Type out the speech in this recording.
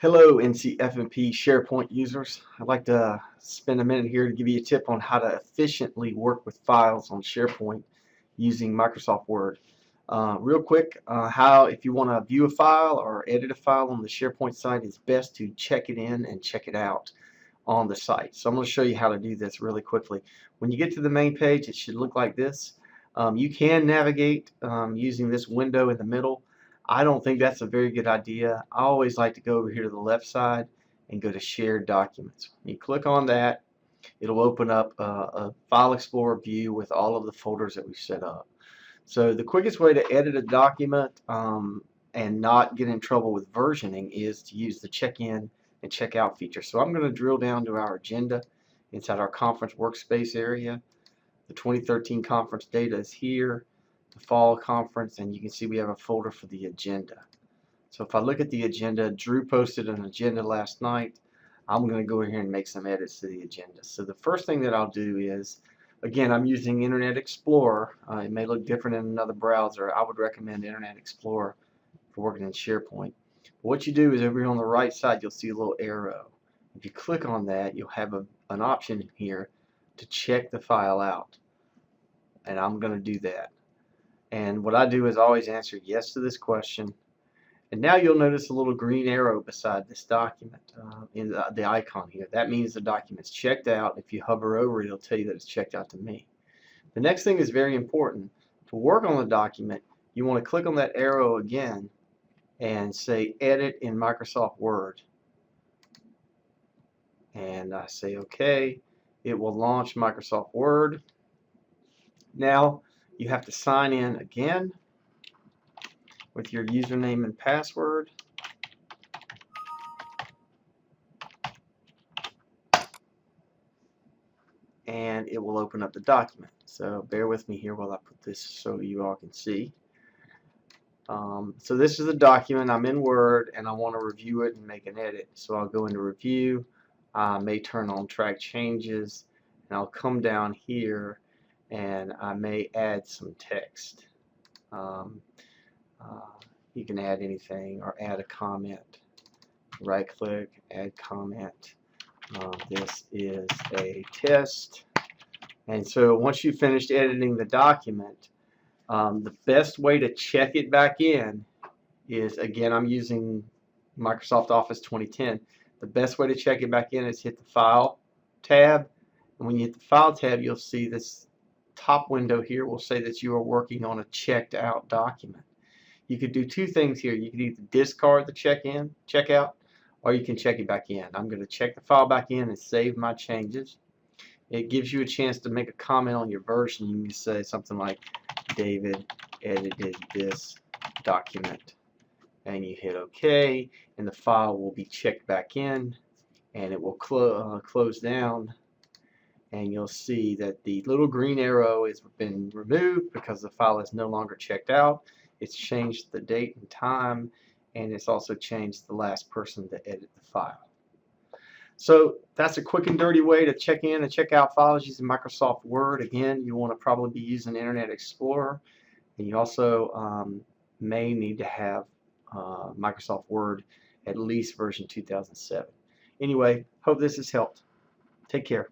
Hello NCFPM Sharepoint users. I'd like to spend a minute here to give you a tip on how to efficiently work with files on SharePoint using Microsoft Word. Real quick, how if you want to view a file or edit a file on the SharePoint site, it's best to check it in and check it out on the site. So I'm going to show you how to do this really quickly. When you get to the main page, it should look like this. You can navigate using this window in the middle. I don't think that's a very good idea. I always like to go over here to the left side and go to Shared Documents. When you click on that, it'll open up a File Explorer view with all of the folders that we've set up. So the quickest way to edit a document and not get in trouble with versioning is to use the check-in and check-out feature. So I'm going to drill down to our agenda inside our conference workspace area. The 2013 conference data is here, the fall conference, and you can see we have a folder for the agenda. So if I look at the agenda, Drew posted an agenda last night. I'm going to go here and make some edits to the agenda. So the first thing that I'll do is, again, I'm using Internet Explorer. It may look different in another browser. I would recommend Internet Explorer for working in SharePoint. What you do is over here on the right side, you'll see a little arrow. If you click on that, you'll have an option here to check the file out. And I'm going to do that. And what I do is always answer yes to this question. And now you'll notice a little green arrow beside this document in the icon here. That means the document's checked out. If you hover over it, it'll tell you that it's checked out to me. The next thing is very important. To work on the document, you want to click on that arrow again and say Edit in Microsoft Word. And I say OK. It will launch Microsoft Word. Now you have to sign in again with your username and password. And it will open up the document. So bear with me here while I put this so you all can see. So this is the document. I'm in Word and I want to review it and make an edit. So I'll go into Review. I may turn on Track Changes, and I'll come down here and I may add some text. You can add anything or add a comment. Right click, add comment. This is a test. And so once you've finished editing the document, the best way to check it back in is, again, I'm using Microsoft Office 2010. The best way to check it back in is hit the File tab. And when you hit the File tab, you'll see this top window here will say that you are working on a checked out document. You could do two things here. You could either discard the check-in, check-out, or you can check it back in. I'm going to check the file back in and save my changes. It gives you a chance to make a comment on your version. You can say something like, David edited this document, and you hit OK, and the file will be checked back in, and it will close down, and you'll see that the little green arrow has been removed because the file is no longer checked out. It's changed the date and time, and it's also changed the last person to edit the file. So that's a quick and dirty way to check in and check out files using Microsoft Word. Again, you want to probably be using Internet Explorer, and you also may need to have Microsoft Word at least version 2007. Anyway, hope this has helped. Take care.